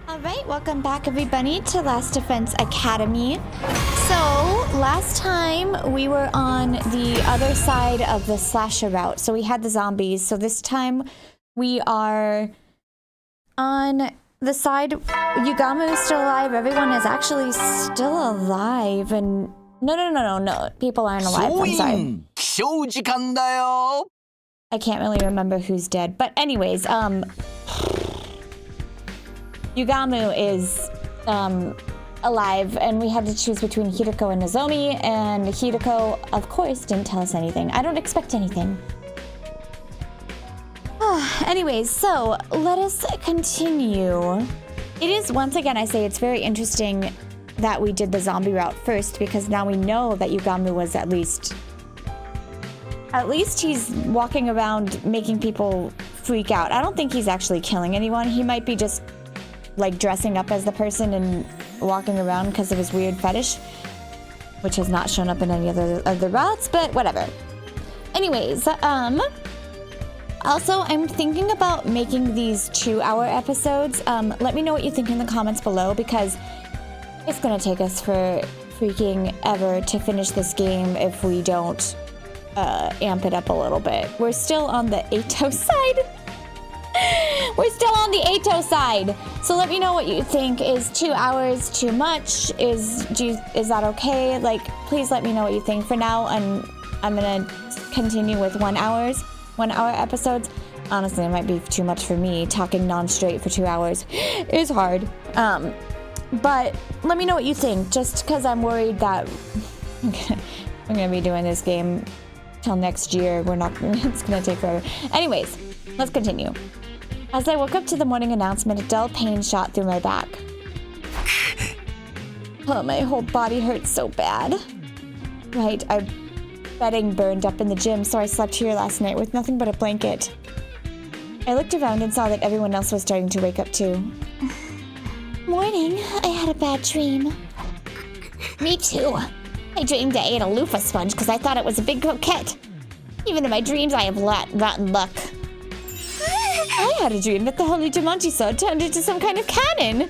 Alright, welcome back everybody to Last Defense Academy. So, last time we were on the other side of the slasher route. So we had the zombies. So this time we are on the side. Yugamu is still alive. Everyone is actually still alive. And no. People aren't alive. I'm sorry. I can't really remember who's dead. But anyways, Yugamu is alive, and we had to choose between Hideko and Nozomi, and Hideko, of course, didn't tell us anything. I don't expect anything. Anyways, so let us continue. It is, once again, I say it's very interesting that we did the zombie route first, because now we know that Yugamu was at least he's walking around making people freak out. I don't think he's actually killing anyone. He might be just like dressing up as the person and walking around because of his weird fetish, which has not shown up in any other routes, but whatever. Anyways, also I'm thinking about making these 2-hour episodes. Let me know what you think in the comments below, because it's gonna take us for freaking ever to finish this game if we don't amp it up a little bit. We're still on the Ato side. We're still on the Ato side. So let me know what you think. Is 2 hours too much? Is that okay? Like, please let me know what you think. For now, I'm gonna continue with 1 hour episodes. Honestly, it might be too much for me. Talking non-straight for 2 hours is hard. But let me know what you think. Just because I'm worried that I'm gonna be doing this game till next year. It's gonna take forever. Anyways, let's continue. As I woke up to the morning announcement, a dull pain shot through my back. Oh, my whole body hurts so bad. Right, our bedding burned up in the gym, so I slept here last night with nothing but a blanket. I looked around and saw that everyone else was starting to wake up too. Morning, I had a bad dream. Me too. I dreamed I ate a loofah sponge because I thought it was a big croquette. Even in my dreams, I have rotten luck. I had a dream that the Holy Jumanji sword turned into some kind of cannon.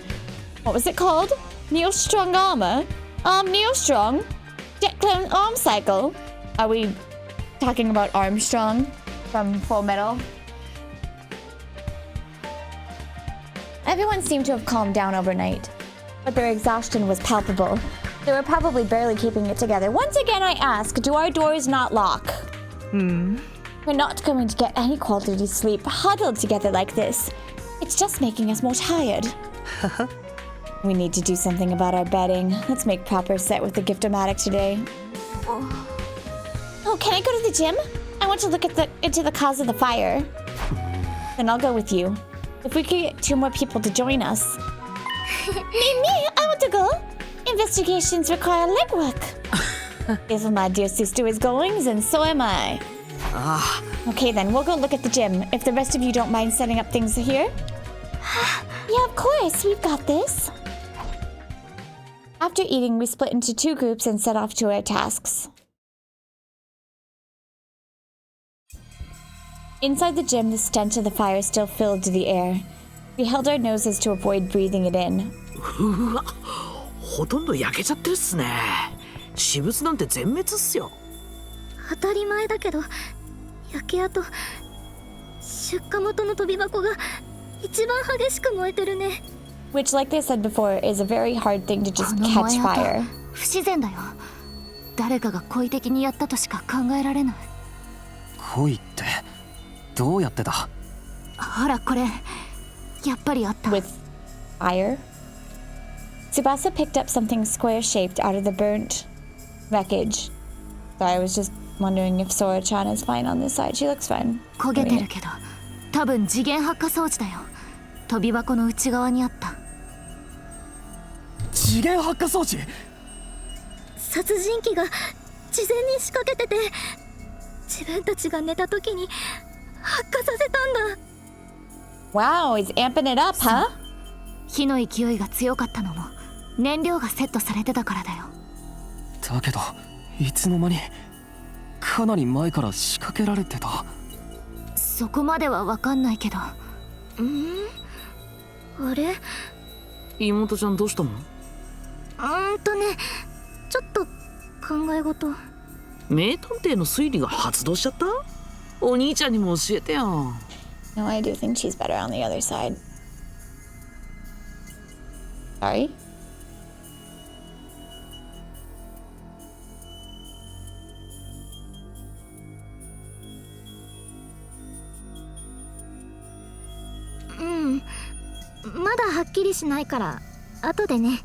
What was it called? Neostrong armor? Neostrong? Jet clone arm cycle? Are we talking about Armstrong from Full Metal? Everyone seemed to have calmed down overnight, but their exhaustion was palpable. They were probably barely keeping it together. Once again, I ask, do our doors not lock? We're not going to get any quality sleep huddled together like this. It's just making us more tired. We need to do something about our bedding. Let's make proper set with the Gift-O-Matic today. Oh, can I go to the gym? I want to look into the cause of the fire. Then I'll go with you. If we could get 2 more people to join us. Me, I want to go. Investigations require legwork. If my dear sister is going, then so am I. Okay then, we'll go look at the gym. If the rest of you don't mind setting up things here. Yeah, of course, we've got this. After eating, we split into 2 groups and set off to our tasks. Inside the gym, the stench of the fire still filled the air. We held our noses to avoid breathing it in. ほとんど焼けちゃってるっすね。私物なんて全滅っすよ。当たり前だけど、焼け跡、出火元の飛び箱が一番激しく燃えてるね。Which, like they said before, is a very hard thing to just catch fire. 不自然だよ。誰かが故意的にやったとしか考えられない。故意ってどうやってだ？ほらこれ、やっぱりあった。With fire? Tsubasa picked up something square-shaped out of the burnt wreckage. So I was just wondering if Sora-chan is fine on this side. She looks fine. 焦げてるけど、多分次元発火装置だよ。飛び箱の内側にあった。次元発火装置？殺人鬼が事前に仕掛けてて、自分たちが寝た時に発火させたんだ。Wow, he's amping it up, huh? 火の勢いが強かったのも燃料がセットされてたからだよ。だけどいつの間にかなり前から仕掛けられてた。そこまでは分かんないけど。あれ、妹ちゃんどうしたの？ちょっと考え事。名探偵の推理が発動しちゃった？お兄ちゃんにも教えてよ。No, I do think she's better on the other side. Sorry? Mm. まだはっきりしないから後でね。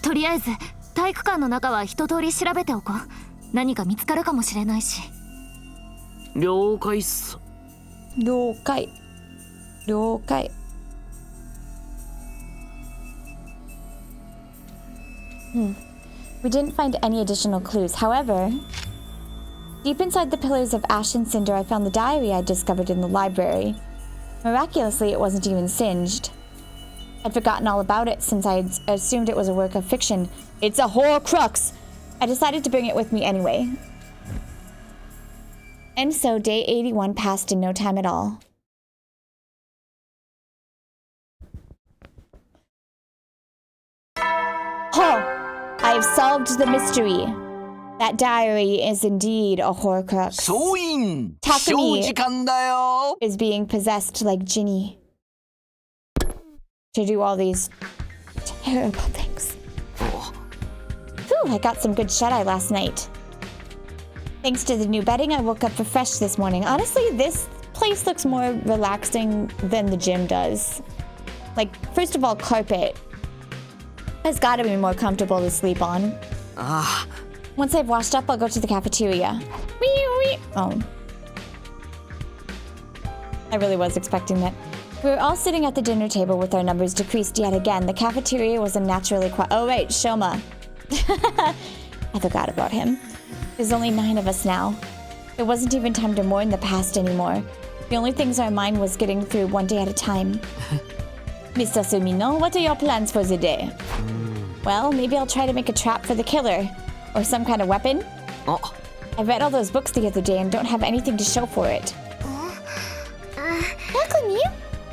とりあえず体育館の中は一通り調べておこう。何か見つかるかもしれないし。了解っす。了解。了解。We didn't find any additional clues. However, deep inside the pillars of ash and cinder, I found the diary I discovered in the library. Miraculously, it wasn't even singed. I'd forgotten all about it since I had assumed it was a work of fiction. It's a Horcrux! I decided to bring it with me anyway. And so day 81 passed in no time at all. Oh! I have solved the mystery. That diary is indeed a Horcrux. Takumi is being possessed like Ginny to do all these terrible things. Whew, I got some good shut-eye last night. Thanks to the new bedding, I woke up refreshed this morning. Honestly, this place looks more relaxing than the gym does. Like, first of all, carpet has got to be more comfortable to sleep on. Once I've washed up, I'll go to the cafeteria. Oh. I really was expecting that. We were all sitting at the dinner table with our numbers decreased yet again. The cafeteria was unnaturally quiet. Oh, right, Shoma. I forgot about him. There's only 9 of us now. There wasn't even time to mourn the past anymore. The only things our mind was getting through one day at a time. Mr. Sumino, what are your plans for the day? Well, maybe I'll try to make a trap for the killer. Or some kind of weapon. I read all those books the other day and don't have anything to show for it. Takumi,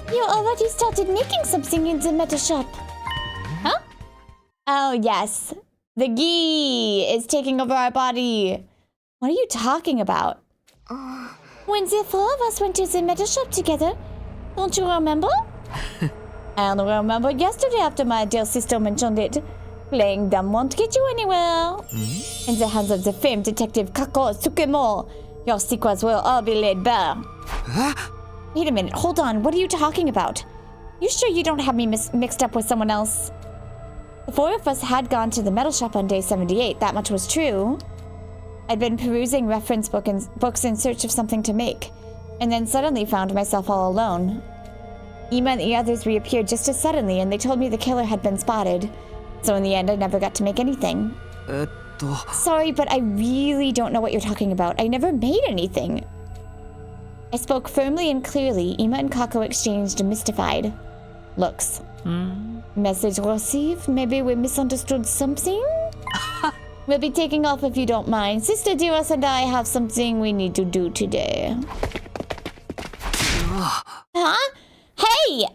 you already started making something in the metal shop. Huh? Oh, yes. The Gi is taking over our body. What are you talking about? When the 4 of us went to the metal shop together, don't you remember? I only remember yesterday after my dear sister mentioned it. Playing dumb won't get you anywhere. In the hands of the famed detective Kako Tsukemo, your secrets will all be laid bare. Wait a minute, hold on, what are you talking about? You sure you don't have me mixed up with someone else? The 4 of us had gone to the metal shop on day 78, that much was true. I'd been perusing reference books in search of something to make, and then suddenly found myself all alone. Ima and the others reappeared just as suddenly, and they told me the killer had been spotted. So in the end, I never got to make anything. Sorry, but I really don't know what you're talking about. I never made anything. I spoke firmly and clearly. Ima and Kako exchanged mystified looks. Message received? Maybe we misunderstood something? We'll be taking off if you don't mind. Sister Dearest and I have something we need to do today. Huh? Hey!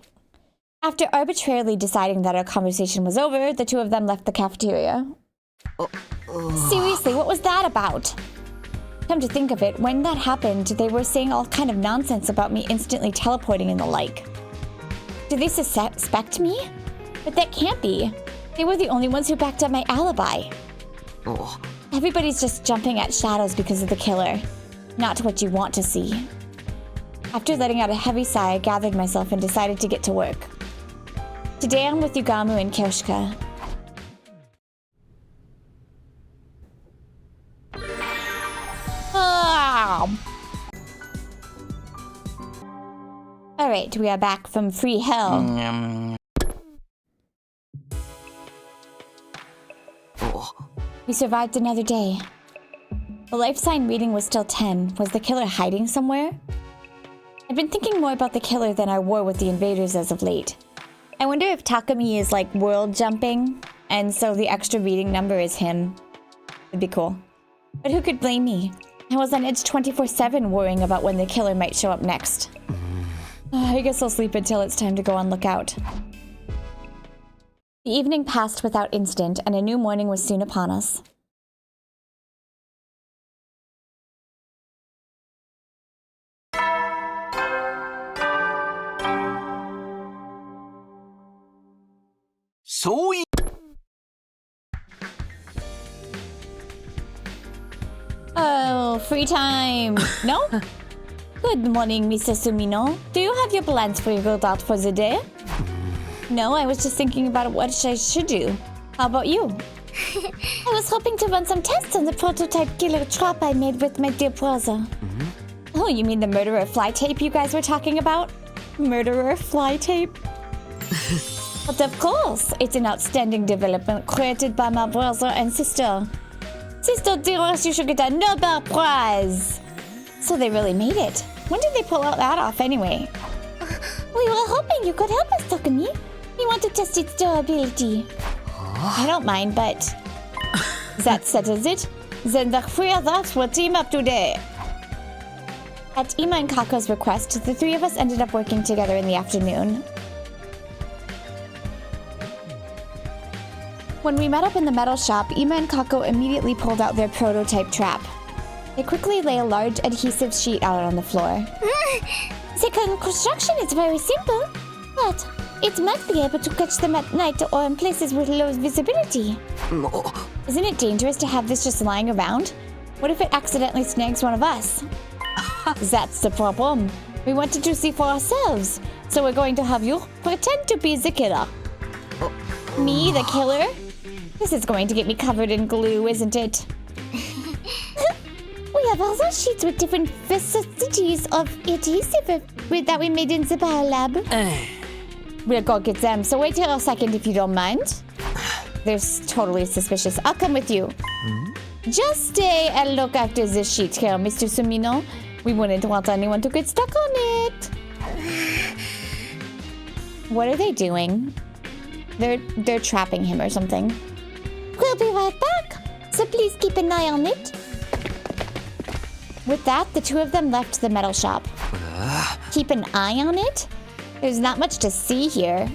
After arbitrarily deciding that our conversation was over, the 2 of them left the cafeteria. Seriously, what was that about? Come to think of it, when that happened, they were saying all kind of nonsense about me instantly teleporting and the like. Did they suspect me? But that can't be. They were the only ones who backed up my alibi. Everybody's just jumping at shadows because of the killer. Not what you want to see. After letting out a heavy sigh, I gathered myself and decided to get to work. Today I'm with Yugamu and Kyoshika. Alright, we are back from free hell. We survived another day. The life sign reading was still 10. Was the killer hiding somewhere? I've been thinking more about the killer than our war with the invaders as of late. I wonder if Takumi is like world jumping, and so the extra reading number is him. It'd be cool. But who could blame me? I was on edge 24/7 worrying about when the killer might show up next. I guess I'll sleep until it's time to go on lookout. The evening passed without incident, and a new morning was soon upon us. Oh, free time. No? Good morning, Mr. Sumino. Do you have your plans figured out for the day? No, I was just thinking about what I should do. How about you? I was hoping to run some tests on the prototype killer trap I made with my dear brother. Oh, you mean the murderer fly tape you guys were talking about? Murderer fly tape? But of course, it's an outstanding development created by my brother and sister. Sister dearest, you should get a Nobel Prize! So they really made it. When did they pull out that off anyway? We were hoping you could help us, Takumi. We want to test its durability. I don't mind, but... that settles it. Then the three of us will team up today. At Ima and Kako's request, the three of us ended up working together in the afternoon. When we met up in the metal shop, Ima and Kako immediately pulled out their prototype trap. They quickly lay a large adhesive sheet out on the floor. The construction is very simple, but it might be able to catch them at night or in places with low visibility. Isn't it dangerous to have this just lying around? What if it accidentally snags one of us? That's the problem. We wanted to see for ourselves, so we're going to have you pretend to be the killer. Me, the killer? This is going to get me covered in glue, isn't it? We have other sheets with different viscosities of adhesive that we made in the biolab. We'll go get them, so wait here a second if you don't mind. They're totally suspicious. I'll come with you. Just stay and look after this sheet here, Mr. Sumino. We wouldn't want anyone to get stuck on it. What are they doing? They're trapping him or something. We'll be right back, so please keep an eye on it. With that, the two of them left the metal shop. Keep an eye on it? There's not much to see here.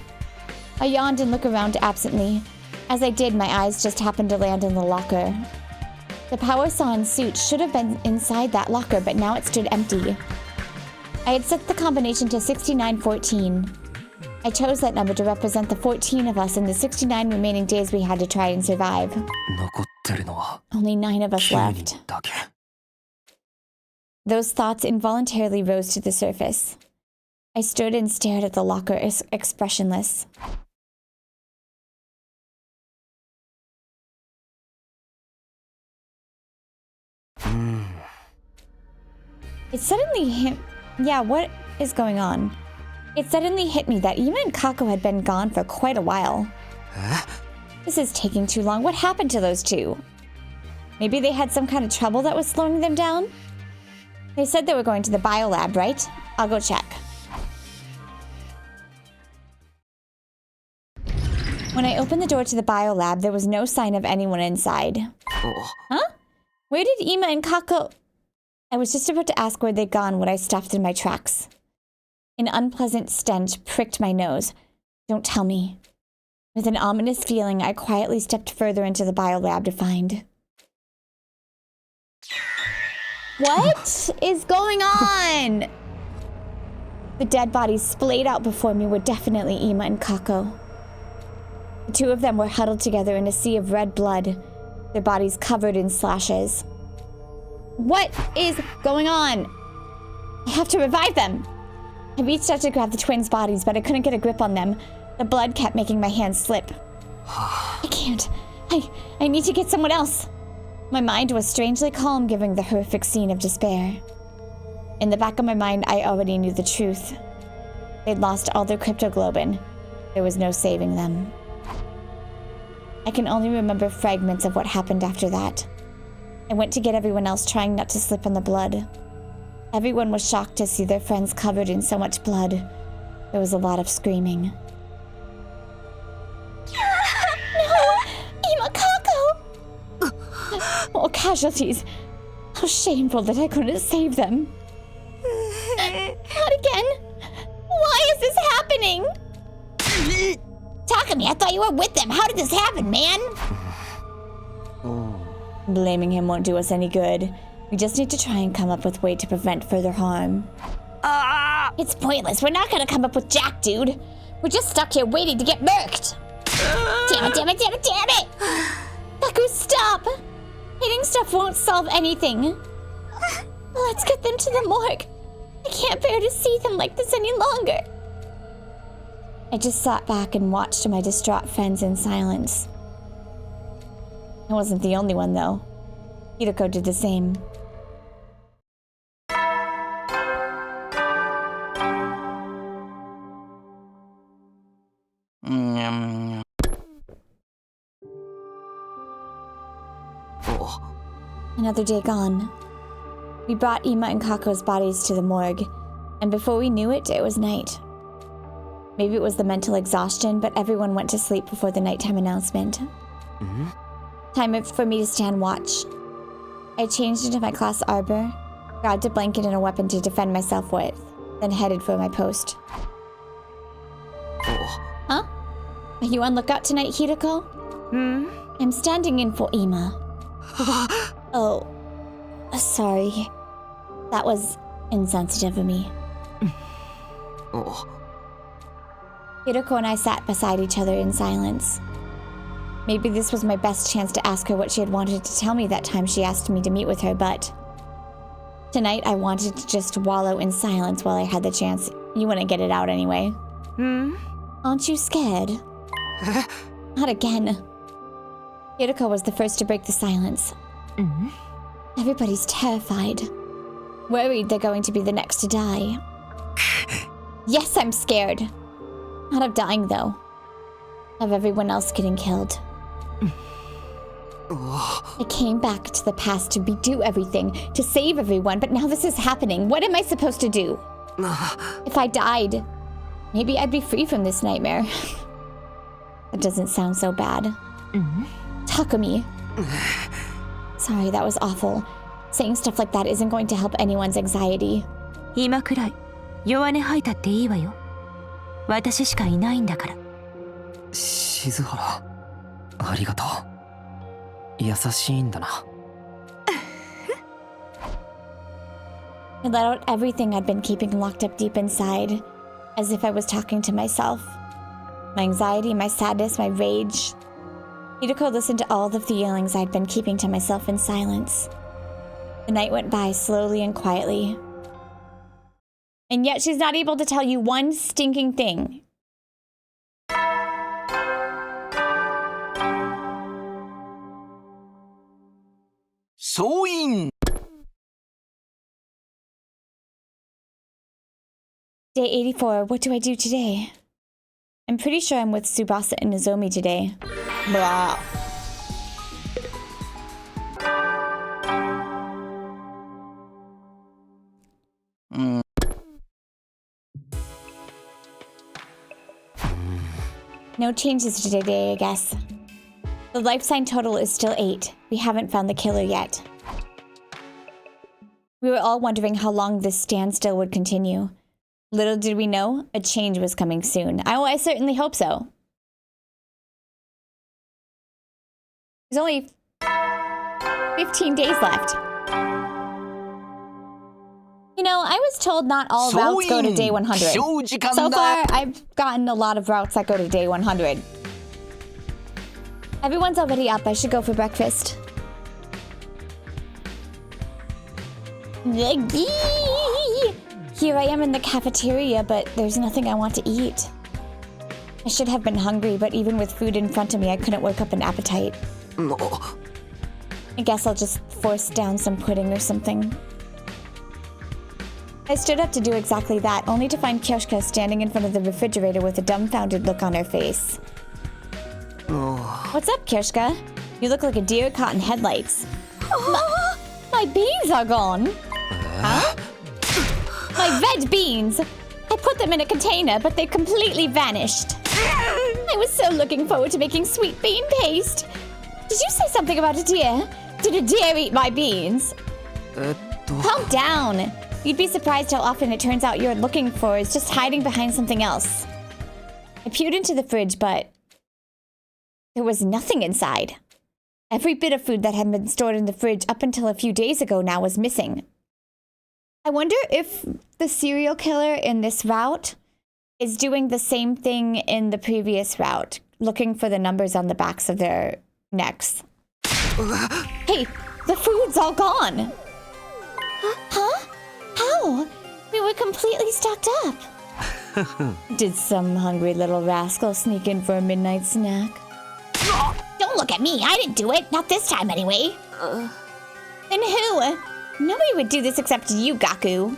I yawned and looked around absently. As I did, my eyes just happened to land on the locker. The power saw and suit should have been inside that locker, but now it stood empty. I had set the combination to 6914. I chose that number to represent the 14 of us in the 69 remaining days we had to try and survive. Only 9 of us left. Those thoughts involuntarily rose to the surface. I stood and stared at the locker, expressionless. It suddenly hit... Yeah, what is going on? It suddenly hit me that Ima and Kako had been gone for quite a while. This is taking too long. What happened to those two? Maybe they had some kind of trouble that was slowing them down? They said they were going to the biolab, right? I'll go check. When I opened the door to the biolab, there was no sign of anyone inside. Huh? Where did Ima and Kako... I was just about to ask where they'd gone when I stopped in my tracks. An unpleasant stench pricked my nose. Don't tell me. With an ominous feeling, I quietly stepped further into the biolab to find... What is going on? The dead bodies splayed out before me were definitely Ima and Kako. The two of them were huddled together in a sea of red blood, their bodies covered in slashes. What is going on? I have to revive them. I reached out to grab the twins' bodies, but I couldn't get a grip on them. The blood kept making my hands slip. I can't. I need to get someone else. My mind was strangely calm given the horrific scene of despair. In the back of my mind, I already knew the truth. They'd lost all their cryptoglobin. There was no saving them. I can only remember fragments of what happened after that. I went to get everyone else, trying not to slip on the blood. Everyone was shocked to see their friends covered in so much blood. There was a lot of screaming. No! Ima Kako! Oh, casualties. How shameful that I couldn't save them. Not again. Why is this happening? Takumi, I thought you were with them. How did this happen, man? Blaming him won't do us any good. We just need to try and come up with a way to prevent further harm. It's pointless. We're not gonna come up with jack, dude. We're just stuck here waiting to get murked. Damn it! Baku, stop! Hitting stuff won't solve anything. Let's get them to the morgue. I can't bear to see them like this any longer. I just sat back and watched my distraught friends in silence. I wasn't the only one, though. Hiroko did the same. Another day gone. We brought Ima and Kako's bodies to the morgue, and before we knew it, it was night. Maybe it was the mental exhaustion, but everyone went to sleep before the nighttime announcement. Time for me to stand watch. I changed into my class arbor, grabbed a blanket and a weapon to defend myself with, then headed for my post. Huh? Are you on lookout tonight, Hiroko? I'm standing in for Ima. Oh, sorry. That was insensitive of me. Hiroko and I sat beside each other in silence. Maybe this was my best chance to ask her what she had wanted to tell me that time she asked me to meet with her, but tonight I wanted to just wallow in silence while I had the chance. You wouldn't get it out anyway. Aren't you scared? Not again. Hiroko was the first to break the silence. Everybody's terrified. Worried they're going to be the next to die. Yes, I'm scared. Not of dying, though. Of everyone else getting killed. I came back to the past to redo everything, to save everyone, but now this is happening. What am I supposed to do? If I died, maybe I'd be free from this nightmare. That doesn't sound so bad. Takumi. Sorry, that was awful. Saying stuff like that isn't going to help anyone's anxiety. 今くらい弱音吐いたっていいわよ。私しかいないんだから。静原、ありがとう。優しいんだな。I let out everything I'd been keeping locked up deep inside, as if I was talking to myself. My anxiety, my sadness, my rage. Hiroko listened to all the feelings I'd been keeping to myself in silence. The night went by slowly and quietly. And yet she's not able to tell you one stinking thing. Day 84, what do I do today? I'm pretty sure I'm with Tsubasa and Nozomi today. Blah. No changes today, I guess. The life sign total is still 8. We haven't found the killer yet. We were all wondering how long this standstill would continue. Little did we know, a change was coming soon. I certainly hope so. There's only 15 days left. You know, I was told not all routes go to day 100. So far, I've gotten a lot of routes that go to day 100. Everyone's already up. I should go for breakfast. Here I am in the cafeteria, but there's nothing I want to eat. I should have been hungry, but even with food in front of me, I couldn't work up an appetite. I guess I'll just force down some pudding or something. I stood up to do exactly that, only to find Kyoshka standing in front of the refrigerator with a dumbfounded look on her face. What's up, Kyoshka? You look like a deer caught in headlights. My beans are gone! Huh? My red beans! I put them in a container, but they completely vanished. I was so looking forward to making sweet bean paste. Did you say something about a deer? Did a deer eat my beans? Calm down. You'd be surprised how often it turns out you're looking for is just hiding behind something else. I peered into the fridge, but There was nothing inside. Every bit of food that had been stored in the fridge up until a few days ago now was missing. I wonder if the serial killer in this route is doing the same thing in the previous route, looking for the numbers on the backs of their necks. Hey, the food's all gone. Huh? How? We were completely stocked up. Did some hungry little rascal sneak in for a midnight snack? Don't look at me. I didn't do it. Not this time, anyway. Then who? Nobody would do this except you, Gaku.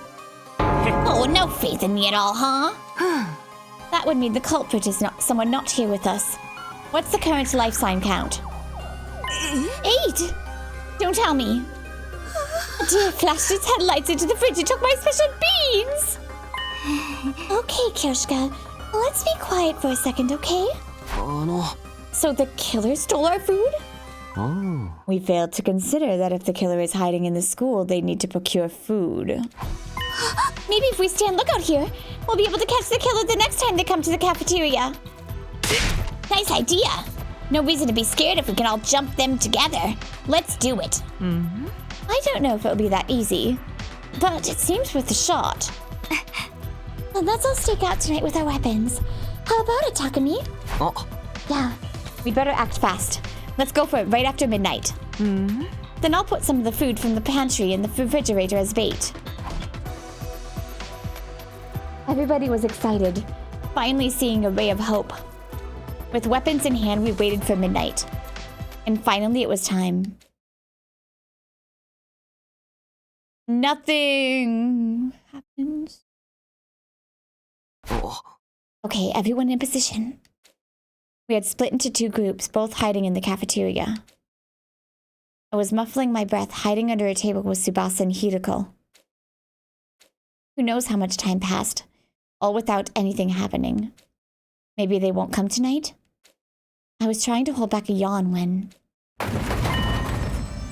Oh, no faith in me at all, huh? That would mean the culprit is someone not here with us. What's the current life sign count? 8! Don't tell me. A deer flashed its headlights into the fridge and took my special beans! Okay, Kirschka. Let's be quiet for a second, okay? So the killer stole our food? Oh. We failed to consider that if the killer is hiding in the school, they need to procure food. Maybe if we stand lookout here, we'll be able to catch the killer the next time they come to the cafeteria. Nice idea. No reason to be scared if we can all jump them together. Let's do it. I don't know if it'll be that easy, but it seems worth a shot. Well, let's all stake out tonight with our weapons. How about it, Takumi? Oh. Yeah, we'd better act fast. Let's go for it right after midnight. Then I'll put some of the food from the pantry in the refrigerator as bait. Everybody was excited, finally seeing a ray of hope. With weapons in hand, we waited for midnight. And finally it was time. Nothing happens. Oh. Okay, everyone in position. We had split into 2 groups, both hiding in the cafeteria. I was muffling my breath, hiding under a table with Tsubasa and Hiroko. Who knows how much time passed, all without anything happening. Maybe they won't come tonight? I was trying to hold back a yawn when...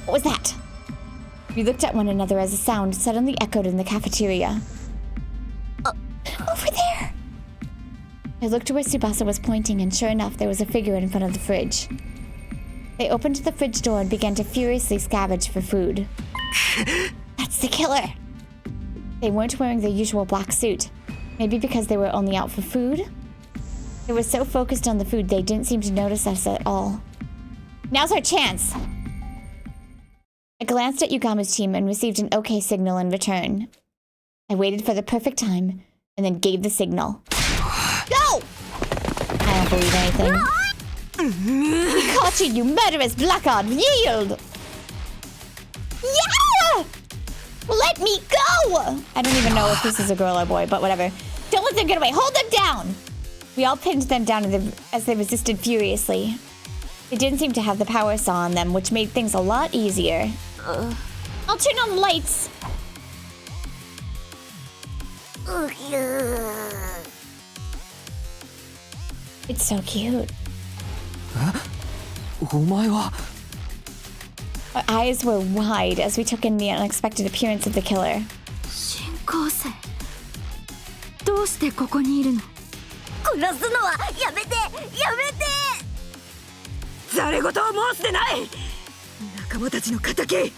What was that? We looked at one another as a sound suddenly echoed in the cafeteria. Over there! I looked to where Tsubasa was pointing, and sure enough, there was a figure in front of the fridge. They opened the fridge door and began to furiously scavenge for food. That's the killer! They weren't wearing their usual black suit. Maybe because they were only out for food? They were so focused on the food, they didn't seem to notice us at all. Now's our chance! I glanced at Yugamu's team and received an okay signal in return. I waited for the perfect time, and then gave the signal. Go! I don't believe anything. We caught you, you murderous blackguard! Yield! Yeah! Let me go! I don't even know if this is a girl or boy, but whatever. Don't let them get away. Hold them down! We all pinned them down as they resisted furiously. They didn't seem to have the power saw on them, which made things a lot easier. I'll turn on the lights. It's so cute. Our eyes were wide as we took in the unexpected appearance of the killer. 新構成どうしてここにいるの殺すのはやめてやめてざれ言を申すでない仲間たちの敵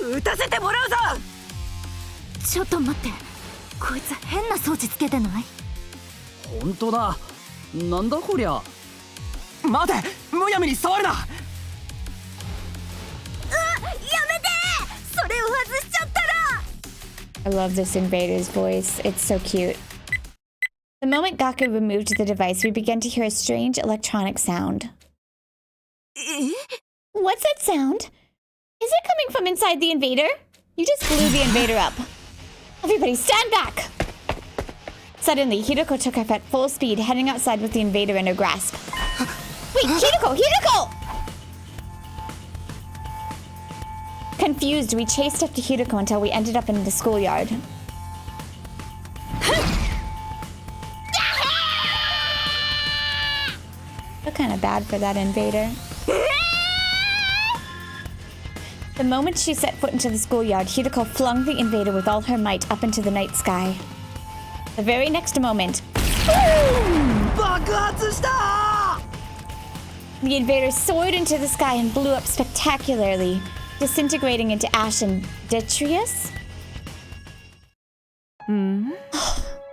撃たせてもらうぞちょっと待ってこいつ変な装置つけてない本当だなんだこりゃ待てむやみに触るなやめてそれを外しちゃったら I love this invader's voice. It's so cute. The moment Gaku removed the device, we began to hear a strange electronic sound. What's that sound? Is it coming from inside the invader? You just blew the invader up. Everybody stand back! Suddenly, Hiroko took off at full speed, heading outside with the invader in her grasp. Wait, Hiroko! Hiroko! Confused, we chased after Hiroko until we ended up in the schoolyard. Feel kind of bad for that invader. The moment she set foot into the schoolyard, Hiroko flung the invader with all her might up into the night sky. The very next moment, boom! 爆発した The invader soared into the sky and blew up spectacularly, disintegrating into ash and detritus.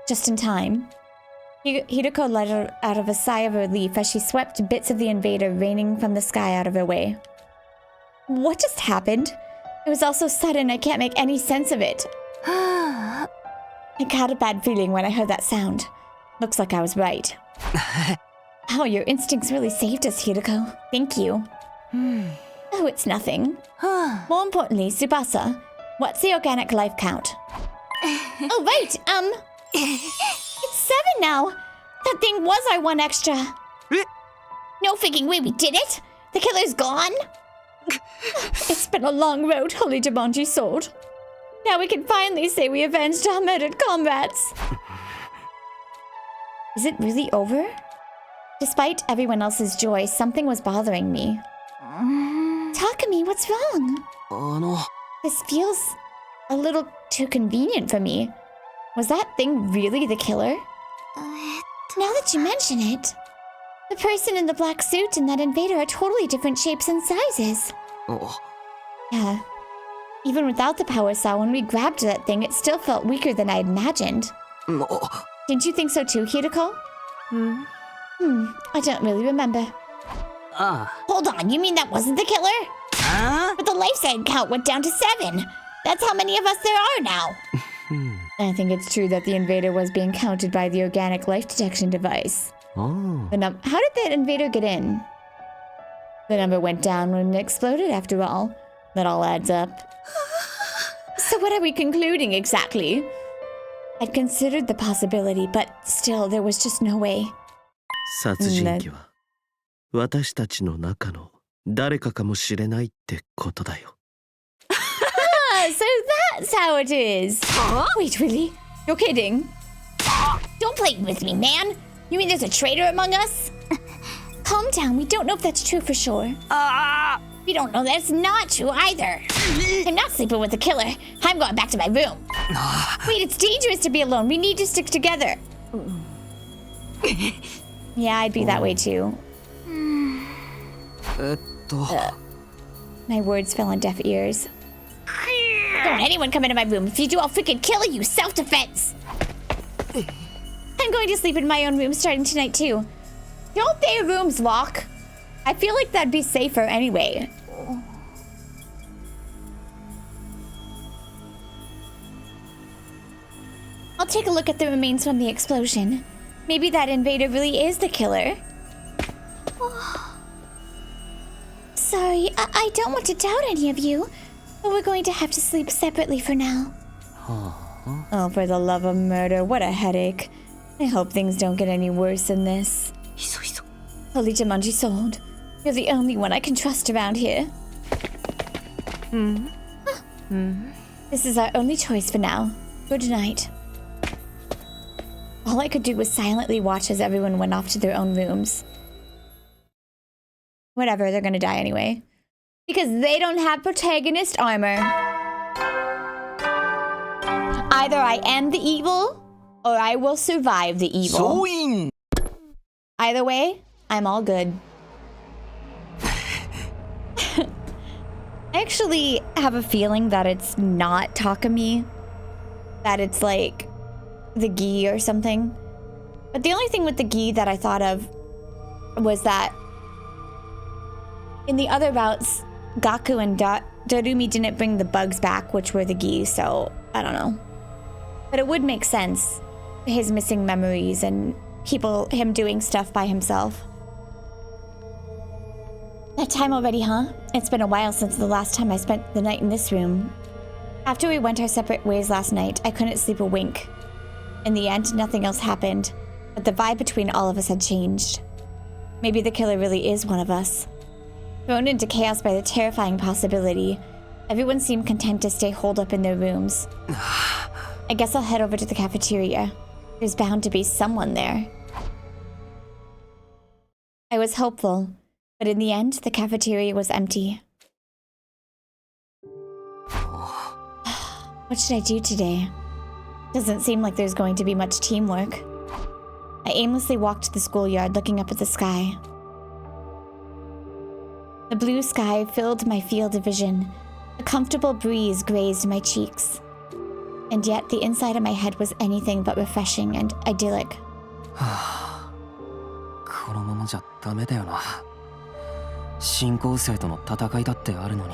Just in time. Hideko let out of a sigh of relief as she swept bits of the invader raining from the sky out of her way. What just happened? It was all so sudden I can't make any sense of it. I got a bad feeling when I heard that sound. Looks like I was right. Oh, your instincts really saved us, Hideko. Thank you. Oh, it's nothing. More importantly, Tsubasa, what's the organic life count? Oh, right, it's 7 now. That thing was our one extra. No freaking way we did it. The killer's gone. It's been a long road, Holy Jumanji Sword. Now we can finally say we avenged our murdered comrades. Is it really over? Despite everyone else's joy, something was bothering me. Takumi, what's wrong? This feels a little too convenient for me. Was that thing really the killer? Now that you mention it, the person in the black suit and that invader are totally different shapes and sizes. Yeah. Even without the power saw, when we grabbed that thing, it still felt weaker than I'd imagined. Didn't you think so too, Hideko? I don't really remember. Hold on, you mean that wasn't the killer? But the life sign count went down to 7. That's how many of us there are now. I think it's true that the invader was being counted by the organic life detection device. How did that invader get in? The number went down when it exploded, after all. That all adds up. So what are we concluding exactly? I'd considered the possibility, but still, there was just no way. 殺人鬼は私たちの中の誰かかもしれないってことだよ。So that's how it is. Wait, really? You're kidding? Don't play with me, man. You mean there's a traitor among us? Calm down. We don't know if that's true for sure. We don't know that's not true either. I'm not sleeping with the killer. I'm going back to my room. Wait, it's dangerous to be alone. We need to stick together. Yeah, I'd be that way too. My words fell on deaf ears. Don't anyone come into my room. If you do, I'll freaking kill you. Self-defense. I'm going to sleep in my own room starting tonight too. Don't their rooms lock? I feel like that'd be safer anyway. I'll take a look at the remains from the explosion. Maybe that invader really is the killer. Sorry, I don't want to doubt any of you, but we're going to have to sleep separately for now. Oh, for the love of murder, what a headache. I hope things don't get any worse than this. Holy Jumanji Sword, you're the only one I can trust around here. This is our only choice for now. Good night. All I could do was silently watch as everyone went off to their own rooms. Whatever, they're gonna die anyway. Because they don't have protagonist armor. Either I am the evil, or I will survive the evil. Either way, I'm all good. I actually have a feeling that it's not Takumi. That it's like the gi or something. But the only thing with the gi that I thought of was that in the other routes, Gaku and Darumi didn't bring the bugs back, which were the gi, so I don't know. But it would make sense. His missing memories and him doing stuff by himself. That time already, huh? It's been a while since the last time I spent the night in this room. After we went our separate ways last night, I couldn't sleep a wink. In the end, nothing else happened, but the vibe between all of us had changed. Maybe the killer really is one of us. Thrown into chaos by the terrifying possibility, everyone seemed content to stay holed up in their rooms. I guess I'll head over to the cafeteria. There's bound to be someone there. I was hopeful, but in the end, the cafeteria was empty. What should I do today? Doesn't seem like there's going to be much teamwork. I aimlessly walked to the schoolyard, looking up at the sky. The blue sky filled my field of vision. A comfortable breeze grazed my cheeks. And yet the inside of my head was anything but refreshing and idyllic. このままじゃダメだよな。新校生との戦いだってあるのに。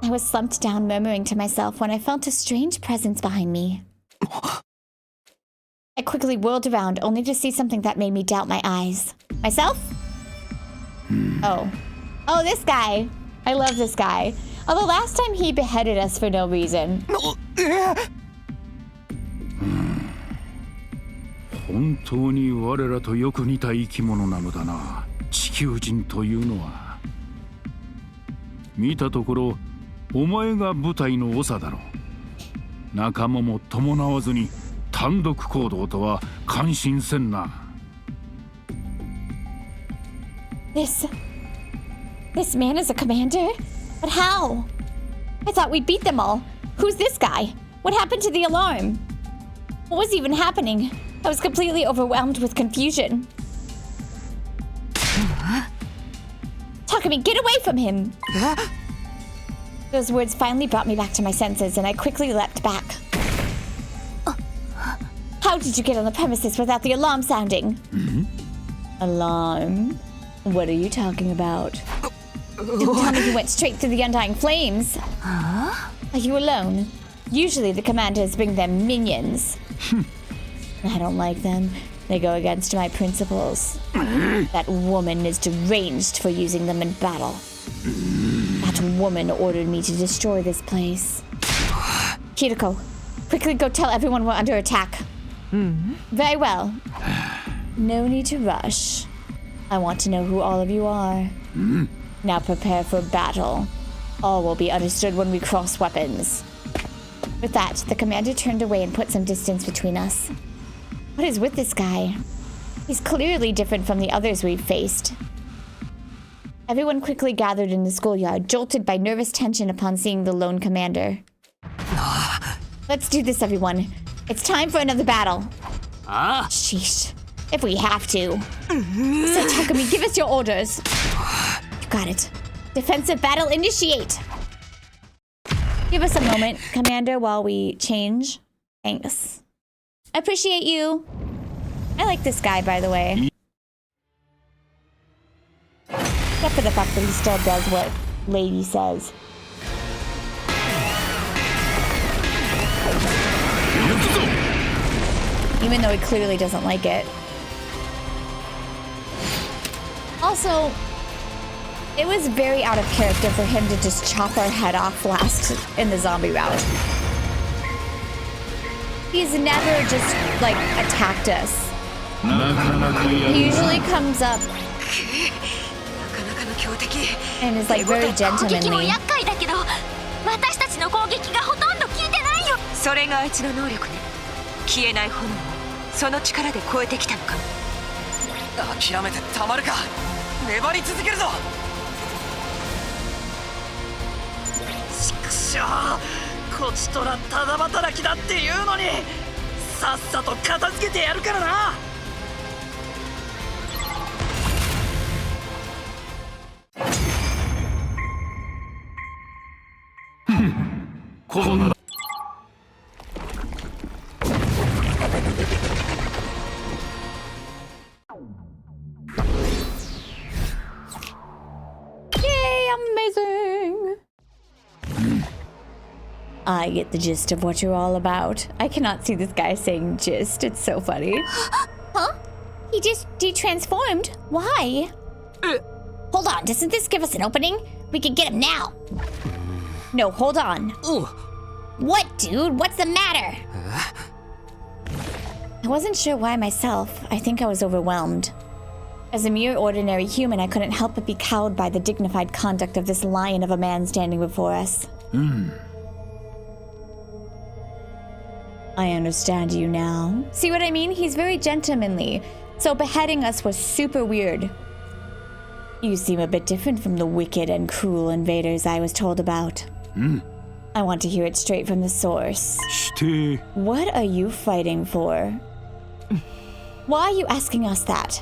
I was slumped down, murmuring to myself when I felt a strange presence behind me. I quickly whirled around, only to see something that made me doubt my eyes. Myself? Oh. Oh, this guy. I love this guy. Although last time he beheaded us for no reason. 本当に我らとよく似た生き物なのだな、地球人というのは。見たところお前が部隊の長だろう。仲間も伴わずに単独行動とは感心せんな。This man is a commander? But how? I thought we'd beat them all. Who's this guy? What happened to the alarm? What was even happening? I was completely overwhelmed with confusion. Takumi, get away from him! Those words finally brought me back to my senses, and I quickly leapt back. How did you get on the premises without the alarm sounding? Alarm? What are you talking about? Don't tell me you went straight through the undying flames. Are you alone? Usually the commanders bring their minions. I don't like them. They go against my principles. That woman is deranged for using them in battle. That woman ordered me to destroy this place. Kiriko, quickly go tell everyone we're under attack. Very well. No need to rush. I want to know who all of you are. Now prepare for battle. All will be understood when we cross weapons. With that, the commander turned away and put some distance between us. What is with this guy? He's clearly different from the others we've faced. Everyone quickly gathered in the schoolyard, jolted by nervous tension upon seeing the lone commander. Let's do this, everyone. It's time for another battle. Sheesh. If we have to. So Takumi, give us your orders. You got it. Defensive battle initiate. Give us a moment, Commander, while we change. Thanks. I appreciate you. I like this guy, by the way. Except for the fact that he still does what Lady says. Even though he clearly doesn't like it. Also, it was very out of character for him to just chop our head off last in the zombie round. He's never just, like, attacked us. He usually comes up and is, like, very gentlemanly. それがあいつの能力ね。消えない炎をその力で超えてきたのかも。諦めてたまるか。粘り続けるぞ。ちくしょう、こちとらただ働きだっていうのに、さっさと片付けてやるからな。こんな Amazing! I get the gist of what you're all about. I cannot see this guy saying gist. It's so funny. Huh? He just de-transformed? Why? Hold on, doesn't this give us an opening? We can get him now. No, hold on. What, dude? What's the matter? I wasn't sure why myself. I think I was overwhelmed. As a mere ordinary human, I couldn't help but be cowed by the dignified conduct of this lion of a man standing before us. I understand you now. See what I mean? He's very gentlemanly. So beheading us was super weird. You seem a bit different from the wicked and cruel invaders I was told about. I want to hear it straight from the source. What are you fighting for? Why are you asking us that?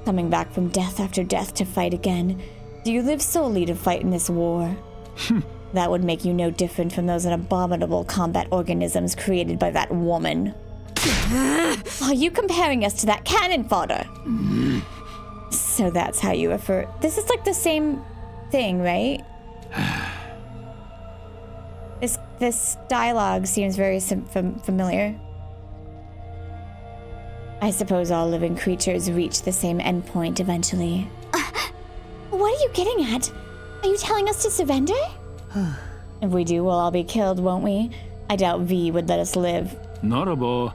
Coming back from death after death to fight again. Do you live solely to fight in this war? That would make you no different from those abominable combat organisms created by that woman. Are you comparing us to that cannon fodder? So that's how you refer... This is like the same thing, right? This dialogue seems very familiar. I suppose all living creatures reach the same endpoint eventually. What are you getting at? Are you telling us to surrender? If we do, we'll all be killed, won't we? I doubt V would let us live. Naraba.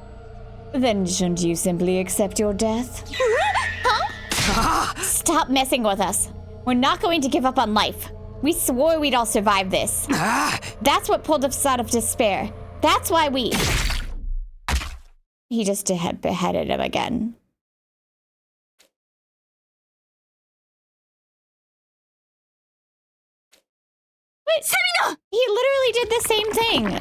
Then shouldn't you simply accept your death? Huh? Stop messing with us. We're not going to give up on life. We swore we'd all survive this. That's what pulled us out of despair. That's why we... He just beheaded him again. Wait, Semino! He literally did the same thing.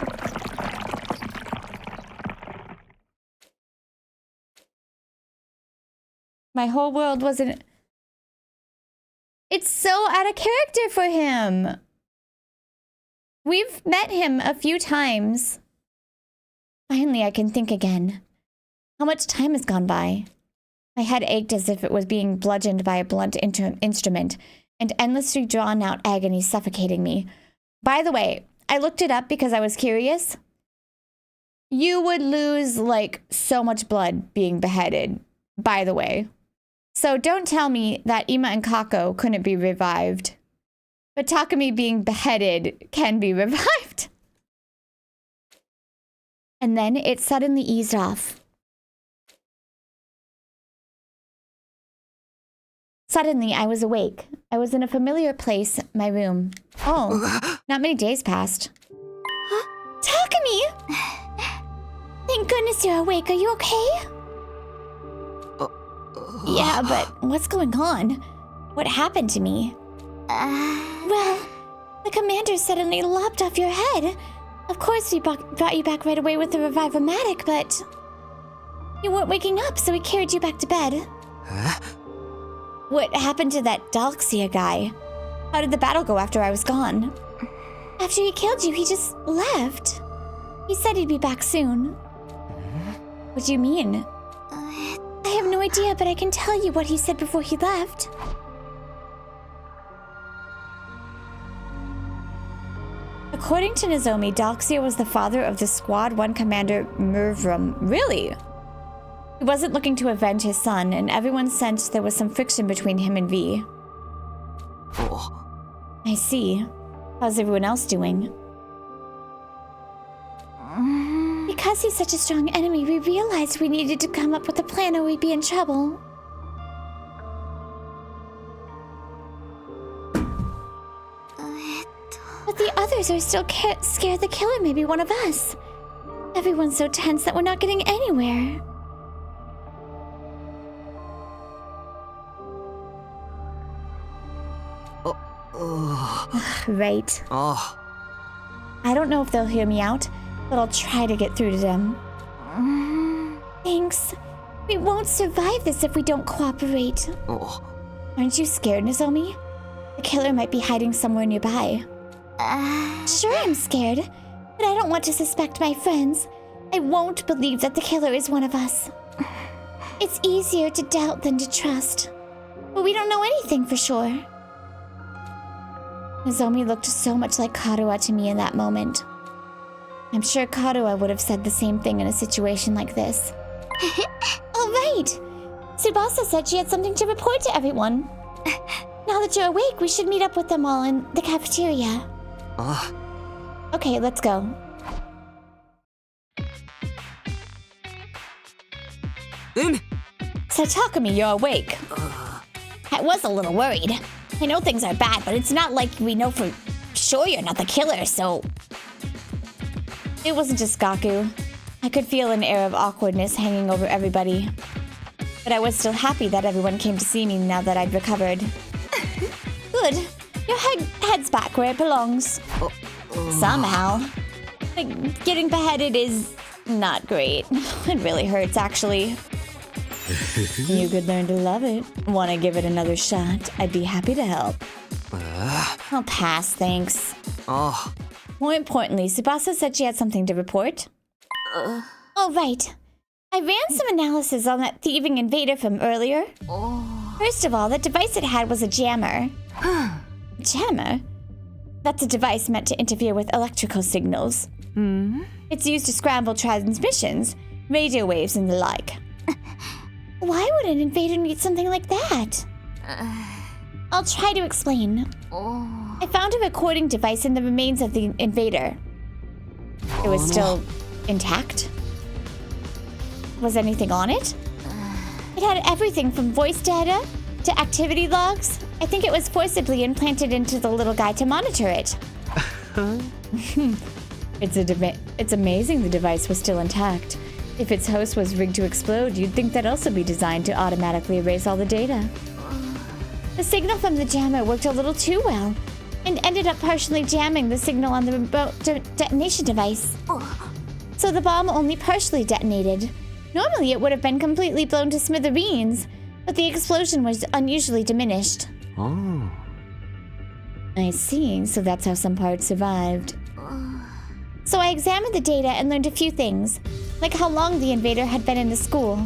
My whole world wasn't... It's so out of character for him. We've met him a few times. Finally, I can think again. How much time has gone by? My head ached as if it was being bludgeoned by a blunt instrument, and endlessly drawn-out agony suffocating me. By the way, I looked it up because I was curious. You would lose, like, so much blood being beheaded, by the way. So don't tell me that Ima and Kako couldn't be revived. But Takumi being beheaded can be revived. And then it suddenly eased off. Suddenly, I was awake. I was in a familiar place, my room. Oh, not many days passed. Takumi! Thank goodness you're awake. Are you okay? Yeah, but what's going on? What happened to me? Well, the commander suddenly lopped off your head. Of course, we brought you back right away with the revive-o-matic, but... You weren't waking up, so we carried you back to bed. Huh? What happened to that Dalxia guy? How did the battle go after I was gone? After he killed you, he just left. He said he'd be back soon. What do you mean? I have no idea, but I can tell you what he said before he left. According to Nozomi, Dalxia was the father of the Squad 1 Commander Mervrum. Really? He wasn't looking to avenge his son, and everyone sensed there was some friction between him and V. Oh. I see. How's everyone else doing? Because he's such a strong enemy, we realized we needed to come up with a plan or we'd be in trouble. But the others are still scared the killer may be one of us. Everyone's so tense that we're not getting anywhere. Right. Oh. I don't know if they'll hear me out, but I'll try to get through to them. Thanks. We won't survive this if we don't cooperate. Oh. Aren't you scared, Nozomi? The killer might be hiding somewhere nearby. Sure, I'm scared, but I don't want to suspect my friends. I won't believe that the killer is one of us. It's easier to doubt than to trust, but we don't know anything for sure. Nozomi looked so much like Karuha to me in that moment. I'm sure Karuha would have said the same thing in a situation like this. All right! Tsubasa said she had something to report to everyone. Now that you're awake, we should meet up with them all in the cafeteria. Okay, let's go. So Takumi, you're awake. I was a little worried. I know things are bad, but it's not like we know for sure you're not the killer, so... It wasn't just Gaku. I could feel an air of awkwardness hanging over everybody. But I was still happy that everyone came to see me now that I'd recovered. Good. Your head's back where it belongs. Somehow. Like, getting beheaded is not great. It really hurts, actually. You could learn to love it. Want to give it another shot? I'd be happy to help. I'll pass, thanks. Oh. More importantly, Tsubasa said she had something to report. Oh, right. I ran some analysis on that thieving invader from earlier. First of all, that device it had was a jammer. Jammer? That's a device meant to interfere with electrical signals. It's used to scramble transmissions, radio waves, and the like. Why would an invader need something like that? I'll try to explain. I found a recording device in the remains of the invader. It was still intact. Was anything on it? It had everything from voice data to activity logs. I think it was forcibly implanted into the little guy to monitor it. It's amazing the device was still intact. If its host was rigged to explode, you'd think that'd also be designed to automatically erase all the data. The signal from the jammer worked a little too well and ended up partially jamming the signal on the remote detonation device. So the bomb only partially detonated. Normally it would have been completely blown to smithereens, but the explosion was unusually diminished. Oh. I see, so that's how some parts survived. So I examined the data and learned a few things, like how long the invader had been in the school.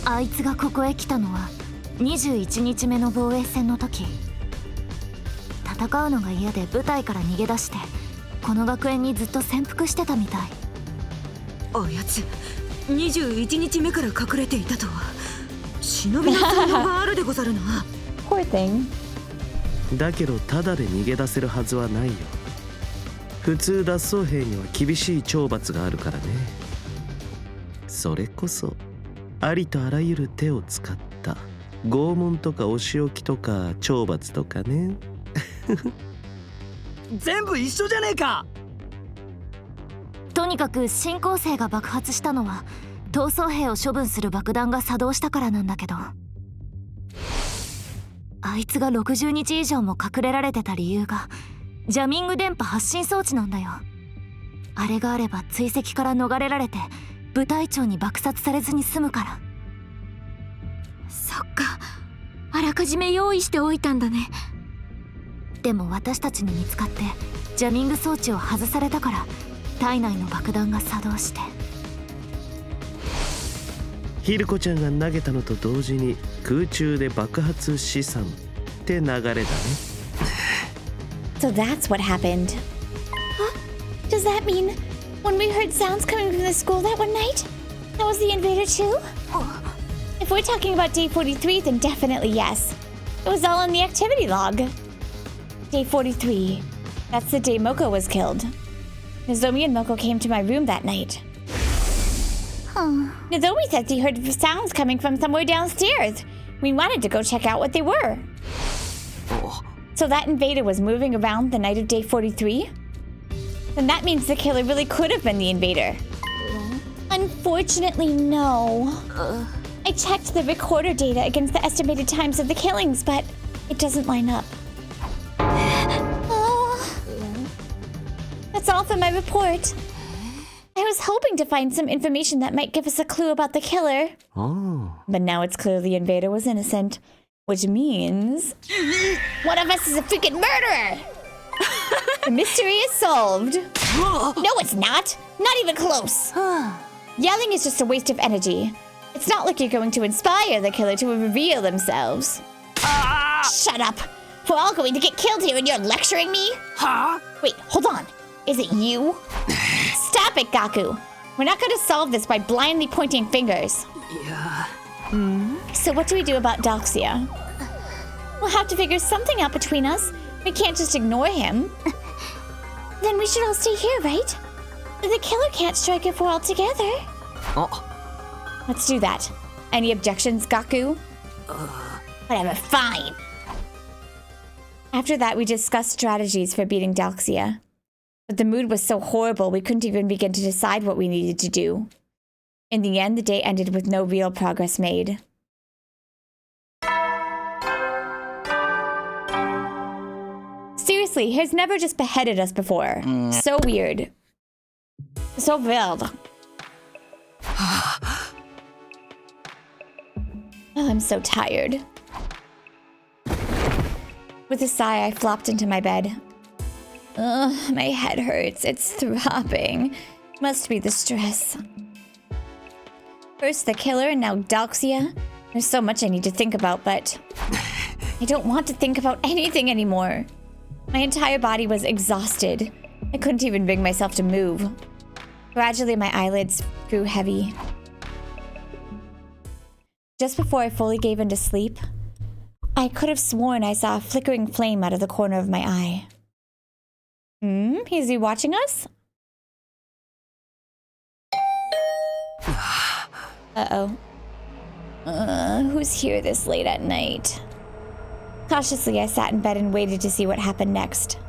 あいつがここへ来たのは21日目の防衛戦の時。戦うのが嫌で部隊から逃げ出して、この学園にずっと潜伏してたみたい。あやつ、21日目から隠れていたとは。忍びの才能があるでござるな。Poor thing. だけどただで逃げ出せるはずはないよ。普通脱走兵には厳しい懲罰があるからね。それこそありとあらゆる手を使った拷問とかお仕置きとか懲罰とかね。全部一緒じゃねえか。とにかく新構成が爆発したのは逃走兵を処分する爆弾が作動したからなんだけど、あいつが60日以上も隠れられてた理由がジャミング電波発信装置なんだよ。あれがあれば追跡から逃れられて部隊長に爆殺されずに済むから。そっか、あらかじめ用意しておいたんだね。でも私たちに見つかってジャミング装置を外されたから体内の爆弾が作動して。ヒルコちゃんが投げたのと同時に空中で爆発資産って流れだね。So that's what happened. Huh? Does that mean when we heard sounds coming from the school that one night, that was the invader too? If we're talking about day 43, then definitely yes. It was all in the activity log. Day 43. That's the day Moko was killed. Nozomi and Moko came to my room that night. Nozomi said he heard sounds coming from somewhere downstairs. We wanted to go check out what they were. So that invader was moving around the night of day 43? Then that means the killer really could have been the invader. Unfortunately, no. I checked the recorder data against the estimated times of the killings, but it doesn't line up. Oh. That's all for my report. I was hoping to find some information that might give us a clue about the killer. Oh. But now it's clear the invader was innocent. Which means one of us is a freaking murderer! The mystery is solved. No, it's not! Not even close! Yelling is just a waste of energy. It's not like you're going to inspire the killer to reveal themselves. Shut up! We're all going to get killed here and you're lecturing me? Huh? Wait, hold on. Is it you? Stop it, Gaku! We're not going to solve this by blindly pointing fingers. Yeah. So what do we do about Doxia? We'll have to figure something out between us. We can't just ignore him. Then we should all stay here, right? The killer can't strike if we're all together. Oh. Let's do that. Any objections, Gaku? Whatever, fine. After that, we discussed strategies for beating Doxia. But the mood was so horrible, we couldn't even begin to decide what we needed to do. In the end, the day ended with no real progress made. Seriously, he's never just beheaded us before. So weird. So wild. Oh, I'm so tired. With a sigh, I flopped into my bed. Ugh, my head hurts. It's throbbing. Must be the stress. First the killer, and now Doxia. There's so much I need to think about, but I don't want to think about anything anymore. My entire body was exhausted. I couldn't even bring myself to move. Gradually, my eyelids grew heavy. Just before I fully gave into sleep, I could have sworn I saw a flickering flame out of the corner of my eye. Is he watching us? Uh-oh. Who's here this late at night? Cautiously, I sat in bed and waited to see what happened next.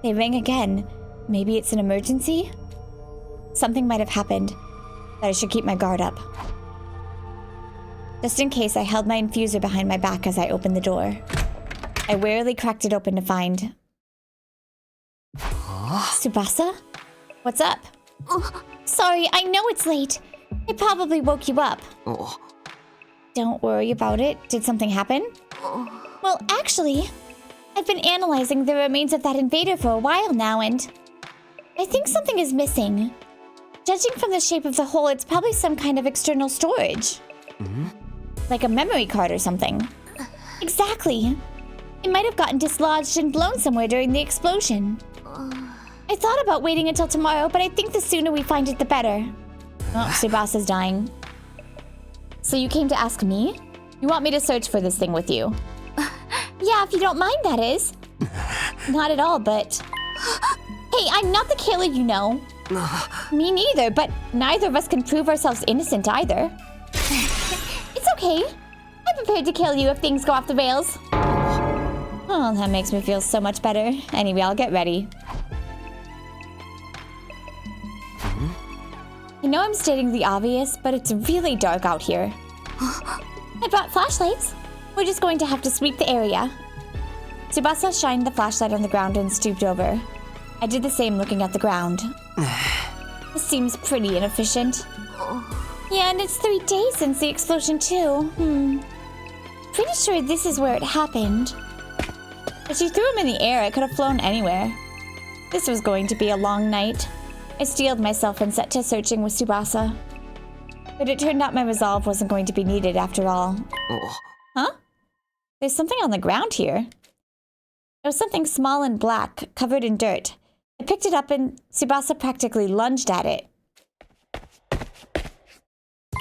They rang again. Maybe it's an emergency? Something might have happened, but I should keep my guard up. Just in case, I held my infuser behind my back as I opened the door. I warily cracked it open to find... Tsubasa? What's up? Sorry, I know it's late. I probably woke you up. Don't worry about it. Did something happen? Well, actually, I've been analyzing the remains of that invader for a while now, and I think something is missing. Judging from the shape of the hole, it's probably some kind of external storage. Like a memory card or something. Exactly. It might have gotten dislodged and blown somewhere during the explosion. I thought about waiting until tomorrow, but I think the sooner we find it, the better. Oh, Tsubasa's dying. So you came to ask me? You want me to search for this thing with you? Yeah, if you don't mind, that is. Not at all, but... Hey, I'm not the killer, you know. Me neither, but neither of us can prove ourselves innocent either. It's okay. I'm prepared to kill you if things go off the rails. Oh, that makes me feel so much better. Anyway, I'll get ready. I know I'm stating the obvious, but it's really dark out here. I brought flashlights. We're just going to have to sweep the area. Tsubasa shined the flashlight on the ground and stooped over. I did the same, looking at the ground. This seems pretty inefficient. Yeah, and it's 3 days since the explosion too. Pretty sure this is where it happened. If she threw him in the air, it could have flown anywhere. This was going to be a long night. I steeled myself and set to searching with Tsubasa. But it turned out my resolve wasn't going to be needed after all. Huh? There's something on the ground here. It was something small and black, covered in dirt. I picked it up and Tsubasa practically lunged at it.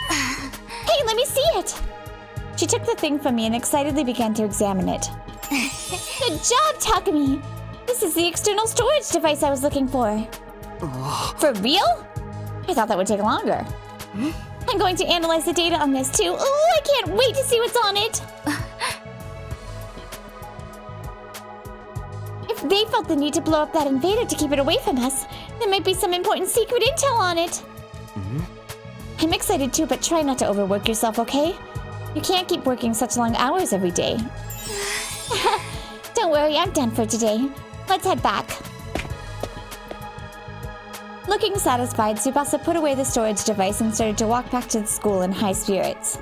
Hey, let me see it! She took the thing from me and excitedly began to examine it. Good job, Takumi! This is the external storage device I was looking for. For real? I thought that would take longer. I'm going to analyze the data on this too. Oh, I can't wait to see what's on it! If they felt the need to blow up that invader to keep it away from us, there might be some important secret intel on it. I'm excited too, but try not to overwork yourself, okay? You can't keep working such long hours every day. Don't worry, I'm done for today. Let's head back. Looking satisfied, Tsubasa put away the storage device and started to walk back to the school in high spirits.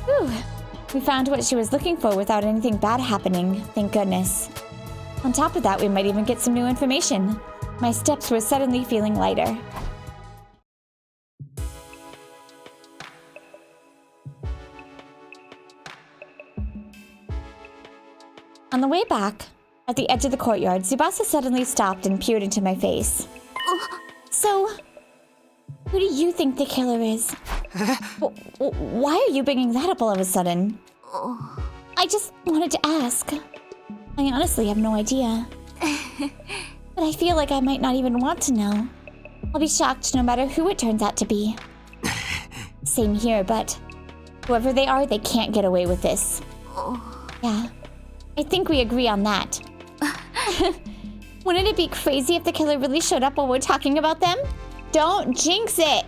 Whew. We found what she was looking for without anything bad happening, thank goodness. On top of that, we might even get some new information. My steps were suddenly feeling lighter. On the way back, at the edge of the courtyard, Tsubasa suddenly stopped and peered into my face. So, who do you think the killer is? Why are you bringing that up all of a sudden? I just wanted to ask. I honestly have no idea. But I feel like I might not even want to know. I'll be shocked no matter who it turns out to be. Same here, but whoever they are, they can't get away with this. Yeah. I think we agree on that. Wouldn't it be crazy if the killer really showed up while we're talking about them? Don't jinx it!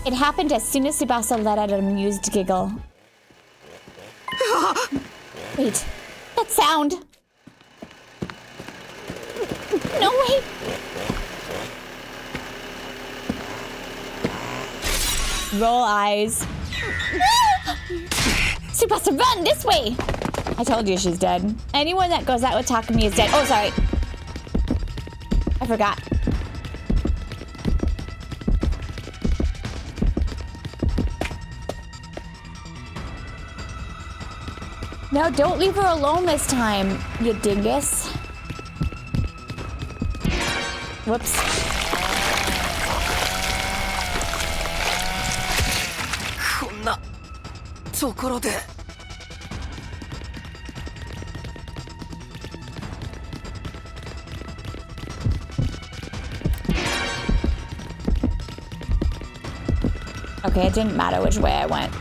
It happened as soon as Tsubasa let out an amused giggle. Wait, that sound! No way! Roll eyes. Tsubasa, run this way! I told you she's dead. Anyone that goes out with Takumi is dead. Oh, sorry. I forgot. No, don't leave her alone this time, you dingus. Whoops. Okay, it didn't matter which way I went.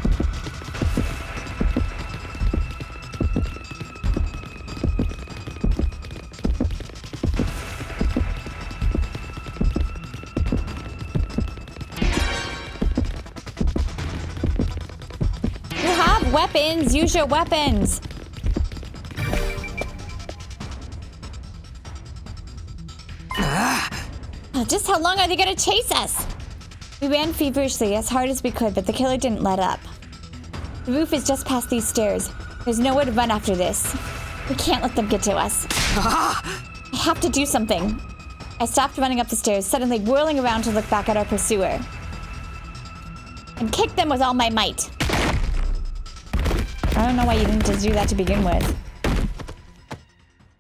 Weapons! Use your weapons! Just how long are they gonna chase us? We ran feverishly as hard as we could, but the killer didn't let up. The roof is just past these stairs. There's nowhere to run after this. We can't let them get to us. I have to do something. I stopped running up the stairs, suddenly whirling around to look back at our pursuer. And kicked them with all my might. I don't know why you didn't just do that to begin with.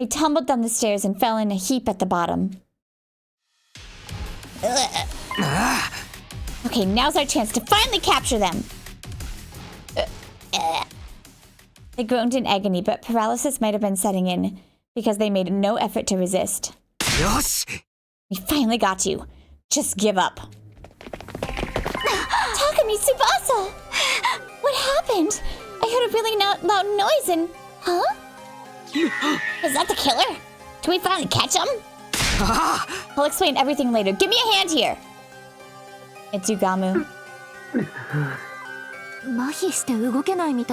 I tumbled down the stairs and fell in a heap at the bottom. Okay, now's our chance to finally capture them. They groaned in agony, but paralysis might have been setting in because they made no effort to resist. Yosh! We finally got you. Just give up. Takumi, Tsubasa! What happened? I heard a really loud noise and... Huh? Is that the killer? Can we finally catch him? I'll explain everything later. Give me a hand here. It's Yugamu.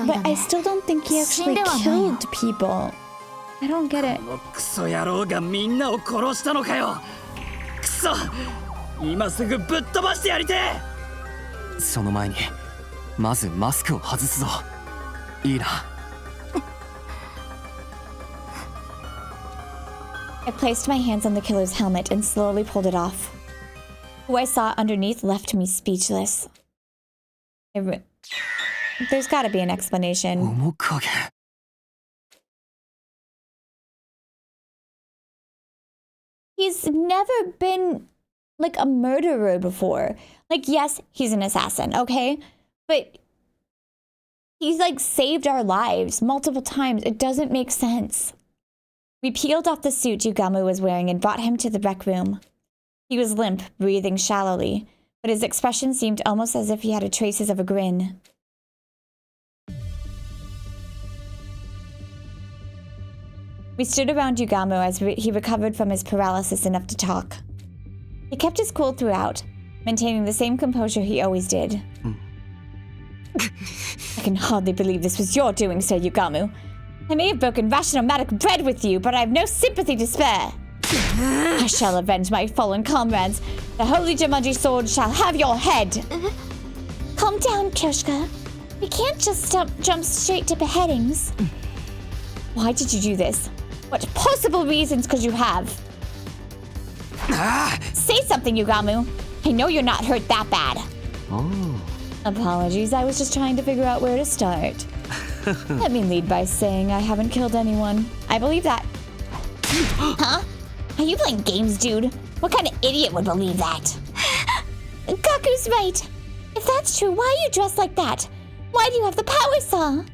But I still don't think he actually killed people. I don't get it. クソ野郎がみんなを殺したのかよ。クソ、今すぐぶっ飛ばしてやりてえ。その前にまずマスクを外すぞ。いいな。I placed my hands on the killer's helmet and slowly pulled it off. Who I saw underneath left me speechless. There's gotta be an explanation. 面影。He's never been like a murderer before. Like, yes, he's an assassin, okay? But he's like saved our lives multiple times. It doesn't make sense. We peeled off the suit Yugamu was wearing and brought him to the rec room. He was limp, breathing shallowly, but his expression seemed almost as if he had traces of a grin. We stood around Yugamu as he recovered from his paralysis enough to talk. He kept his cool throughout, maintaining the same composure he always did. I can hardly believe this was your doing, Sir Yugamu. I may have broken rationomatic bread with you, but I have no sympathy to spare. I shall avenge my fallen comrades. The holy Jumanji sword shall have your head. Calm down, Kyoshka. We can't just jump straight to beheadings. Why did you do this? What possible reasons could you have? Say something, Yugamu. I know you're not hurt that bad. Oh. Apologies, I was just trying to figure out where to start. Let me lead by saying I haven't killed anyone. I believe that. Huh? Are you playing games, dude? What kind of idiot would believe that? Kaku's right. If that's true, why are you dressed like that? Why do you have the power saw?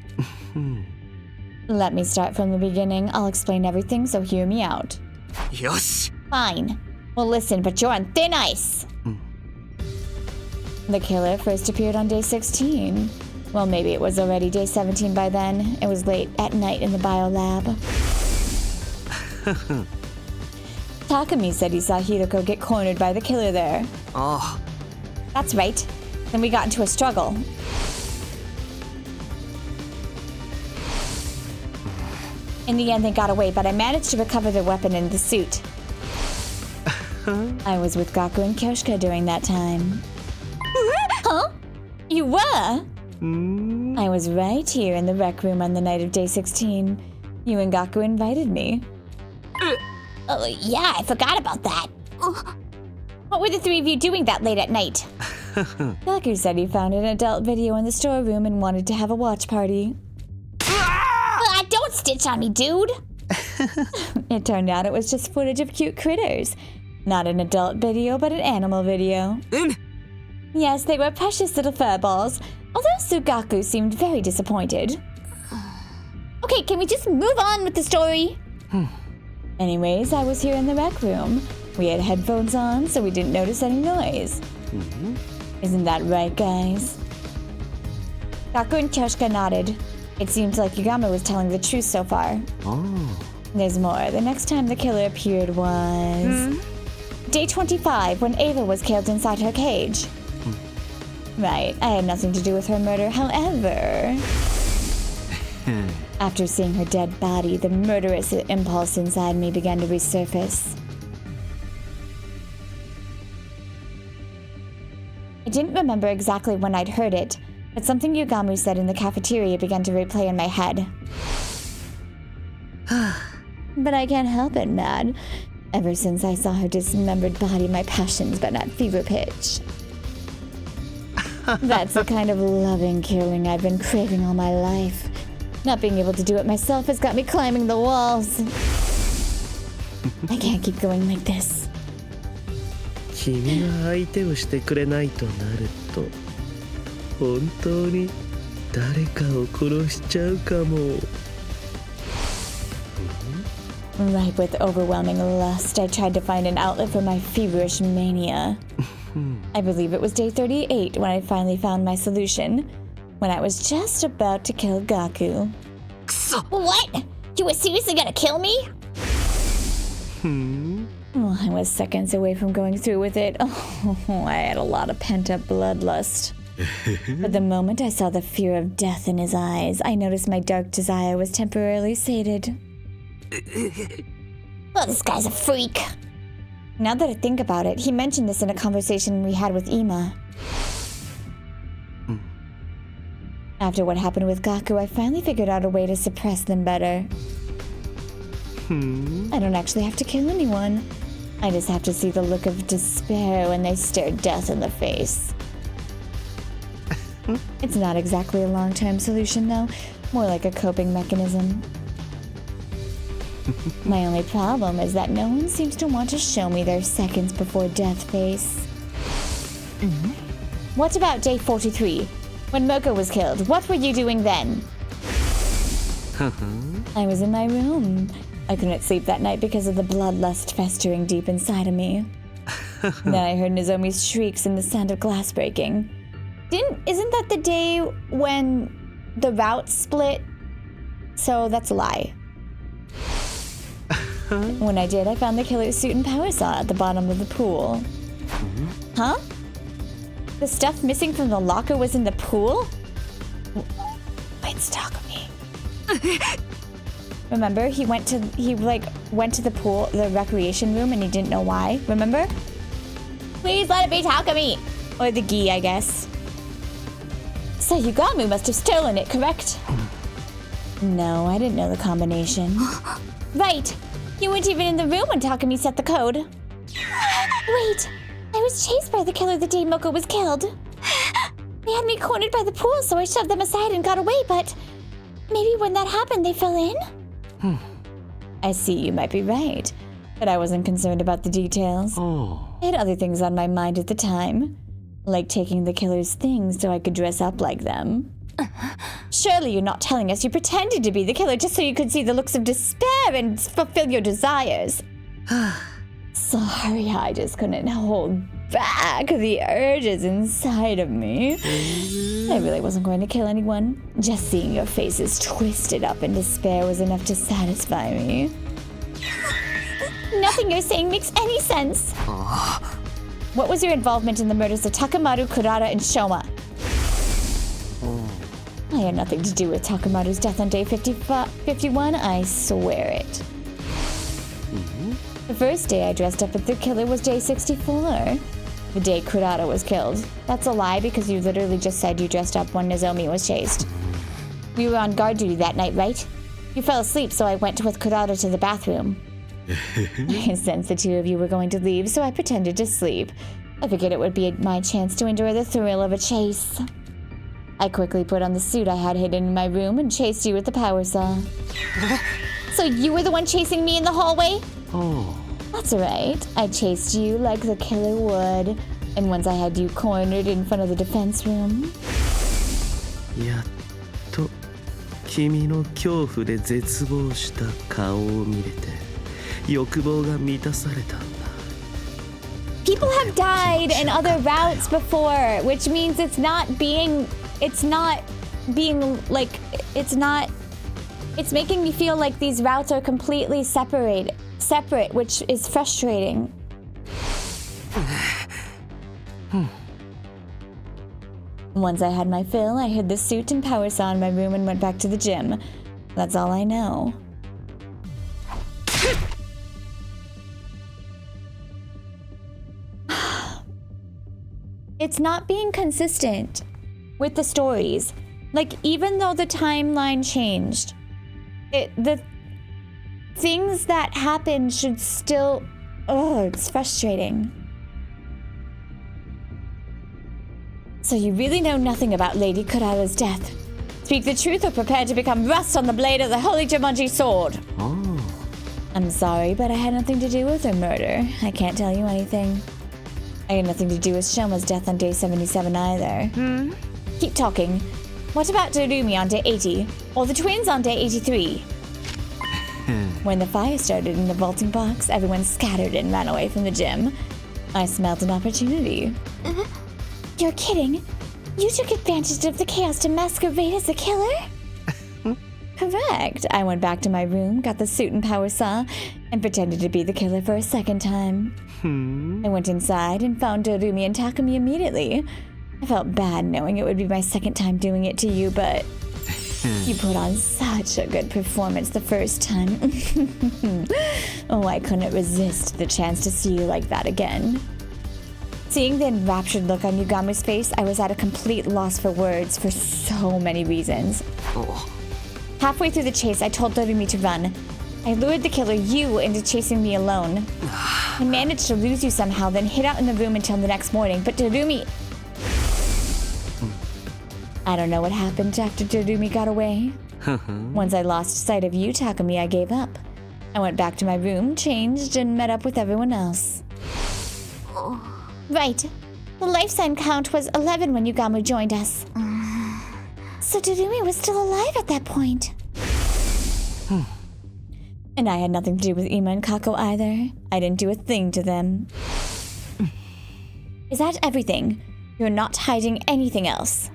Let me start from the beginning. I'll explain everything, so hear me out. Yosh! Fine. Well, listen, but you're on thin ice. The killer first appeared on day 16. Well, maybe it was already day 17 by then. It was late at night in the biolab. Takumi said he saw Hiroko get cornered by the killer there. Oh. That's right. Then we got into a struggle. In the end, they got away, but I managed to recover their weapon and the suit. I was with Gaku and Kyoshika during that time. Huh? You were? I was right here in the rec room on the night of day 16. You and Gaku invited me. Oh, yeah, I forgot about that. What were the three of you doing that late at night? Gaku said he found an adult video in the storeroom and wanted to have a watch party. Don't stitch on me, dude! It turned out it was just footage of cute critters. Not an adult video, but an animal video. Yes, they were precious little fur balls, although Sugaku seemed very disappointed. Okay, can we just move on with the story? Anyways, I was here in the rec room. We had headphones on, so we didn't notice any noise. Isn't that right, guys? Gaku and Kyoshika nodded. It seems like Yugamu was telling the truth so far. There's more. The next time the killer appeared was... Day 25, when Ava was killed inside her cage. Right, I had nothing to do with her murder. However... After seeing her dead body, the murderous impulse inside me began to resurface. I didn't remember exactly when I'd heard it, but something Yugamu said in the cafeteria began to replay in my head. But I can't help it, man. Ever since I saw her dismembered body, my passion's been at fever pitch. That's the kind of loving killing I've been craving all my life. Not being able to do it myself has got me climbing the walls. I can't keep going like this. 君が相手をしてくれないとなると本当に誰かを殺しちゃうかも。Ripe with overwhelming lust, I tried to find an outlet for my feverish mania. I believe it was day 38 when I finally found my solution, when I was just about to kill Gaku. What? You were seriously gonna kill me? Oh, I was seconds away from going through with it. Oh, I had a lot of pent-up bloodlust. But the moment I saw the fear of death in his eyes, I noticed my dark desire was temporarily sated. Oh, this guy's a freak. Now that I think about it, he mentioned this in a conversation we had with Ima. After what happened with Gaku, I finally figured out a way to suppress them better. I don't actually have to kill anyone. I just have to see the look of despair when they stare death in the face. It's not exactly a long-term solution, though. More like a coping mechanism. My only problem is that no one seems to want to show me their seconds before death face. What about day 43? When Moko was killed, what were you doing then? I was in my room. I couldn't sleep that night because of the bloodlust festering deep inside of me. Then I heard Nozomi's shrieks and the sound of glass breaking. Isn't that the day when the route split? So that's a lie. When I did, I found the killer's suit and power saw at the bottom of the pool. Huh? The stuff missing from the locker was in the pool? It's Takumi. Remember, he went to the pool, the recreation room, and he didn't know why. Remember? Please let it be Takumi! Or the gi, I guess. So Yugamu must have stolen it, correct? No, I didn't know the combination. Right! You weren't even in the room when Takumi set the code. Wait! I was chased by the killer the day Moko was killed. They had me cornered by the pool, so I shoved them aside and got away, but maybe when that happened, they fell in? I see, you might be right, but I wasn't concerned about the details. I had other things on my mind at the time, like taking the killer's things so I could dress up like them. Surely you're not telling us you pretended to be the killer just so you could see the looks of despair and fulfill your desires. Sorry, I just couldn't hold back the urges inside of me. I really wasn't going to kill anyone. Just seeing your faces twisted up in despair was enough to satisfy me. Nothing you're saying makes any sense. What was your involvement in the murders of Takamaru, Kurata, and Shoma? I had nothing to do with Takamaru's death on day 51, I swear it. The first day I dressed up as the killer was day 64. The day Kurata was killed. That's a lie because you literally just said you dressed up when Nozomi was chased. We were on guard duty that night, right? You fell asleep, so I went with Kurata to the bathroom. I sensed the two of you were going to leave, so I pretended to sleep. I figured it would be my chance to endure the thrill of a chase. I quickly put on the suit I had hidden in my room and chased you with the power saw. So you were the one chasing me in the hallway? Oh. That's right. I chased you like the killer would. And once I had you cornered in front of the defense room. やっと君の恐怖で絶望した顔を見れて欲望が満たされたんだ。 People have died in other routes before, which means it's making me feel like these routes are completely separate, which is frustrating. Once I had my fill, I hid the suit and power saw in my room and went back to the gym. That's all I know. It's not being consistent with the stories. Like, even though the timeline changed, the things that happened should still... Oh, it's frustrating. So you really know nothing about Lady Kurata's death. Speak the truth or prepare to become rust on the blade of the Holy Jumanji sword. Oh. I'm sorry, but I had nothing to do with her murder. I can't tell you anything. I had nothing to do with Shoma's death on day 77 either. Keep talking. What about Dorumi on day 80? Or the twins on day 83? When the fire started in the vaulting box, everyone scattered and ran away from the gym. I smelled an opportunity. You're kidding? You took advantage of the chaos to masquerade as a killer? Correct. I went back to my room, got the suit and power saw, and pretended to be the killer for a second time. I went inside and found Dorumi and Takumi immediately. I felt bad knowing it would be my second time doing it to you, but you put on such a good performance the first time. Oh, I couldn't resist the chance to see you like that again. Seeing the enraptured look on Yugamu's face, I was at a complete loss for words for so many reasons. Halfway through the chase, I told Dorumi to run. I lured the killer, you, into chasing me alone. I managed to lose you somehow, then hid out in the room until the next morning, but Dorumi... I don't know what happened after Dorumi got away. Once I lost sight of you, Takumi, I gave up. I went back to my room, changed, and met up with everyone else. Right. The life sign count was 11 when Yugamu joined us. So Dorumi was still alive at that point. And I had nothing to do with Ima and Kako either. I didn't do a thing to them. Is that everything? You're not hiding anything else.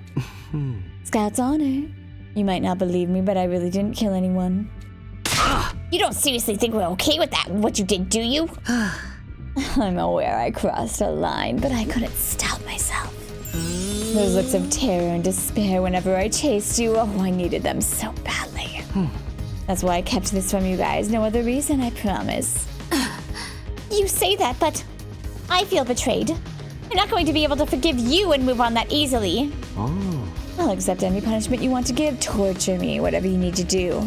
Scout's honor. You might not believe me, but I really didn't kill anyone. You don't seriously think we're okay with that, what you did, do you? I'm aware I crossed a line, but I couldn't stop myself. Those looks of terror and despair whenever I chased you, oh, I needed them so badly. That's why I kept this from you guys. No other reason, I promise. You say that, but I feel betrayed. I'm not going to be able to forgive you and move on that easily. I'll accept any punishment you want to give. Torture me, whatever you need to do.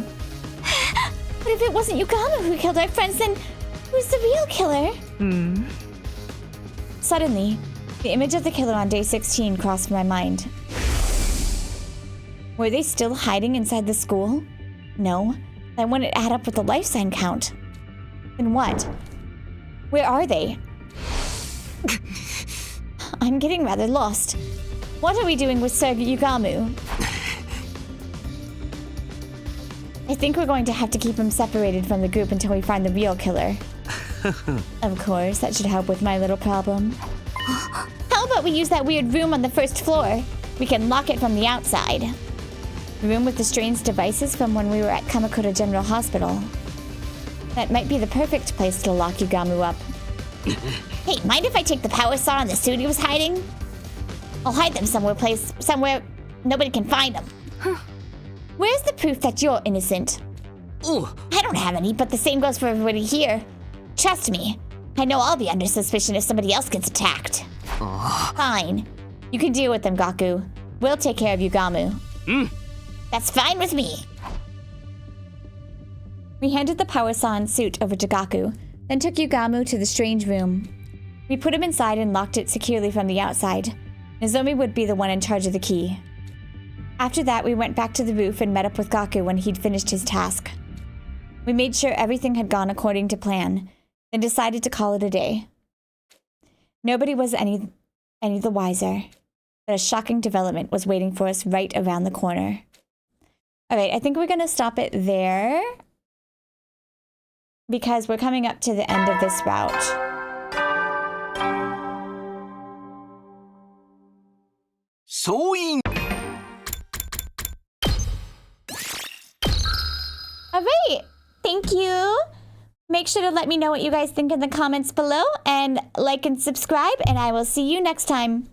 But if it wasn't Yugamu who killed our friends, then who's the real killer? Suddenly, the image of the killer on day 16 crossed my mind. Were they still hiding inside the school? No, that wouldn't add up with the life sign count. Then what? Where are they? I'm getting rather lost. What are we doing with Sir Yugamu? I think we're going to have to keep him separated from the group until we find the real killer. Of course, that should help with my little problem. How about we use that weird room on the first floor? We can lock it from the outside. The room with the strange devices from when we were at Kamakura General Hospital. That might be the perfect place to lock Yugamu up. Hey, mind if I take the power saw and the suit he was hiding? I'll hide them somewhere nobody can find them. Where's the proof that you're innocent? I don't have any, but the same goes for everybody here. Trust me. I know I'll be under suspicion if somebody else gets attacked. Fine. You can deal with them, Gaku. We'll take care of Yugamu. That's fine with me. We handed the power saw suit over to Gaku, then took Yugamu to the strange room. We put him inside and locked it securely from the outside. Nozomi would be the one in charge of the key. After that, we went back to the roof and met up with Gaku when he'd finished his task. We made sure everything had gone according to plan, then decided to call it a day. Nobody was any the wiser, but a shocking development was waiting for us right around the corner. Alright, I think we're gonna stop it there, because we're coming up to the end of this route. Alright, thank you. Make sure to let me know what you guys think in the comments below, and like and subscribe, and I will see you next time.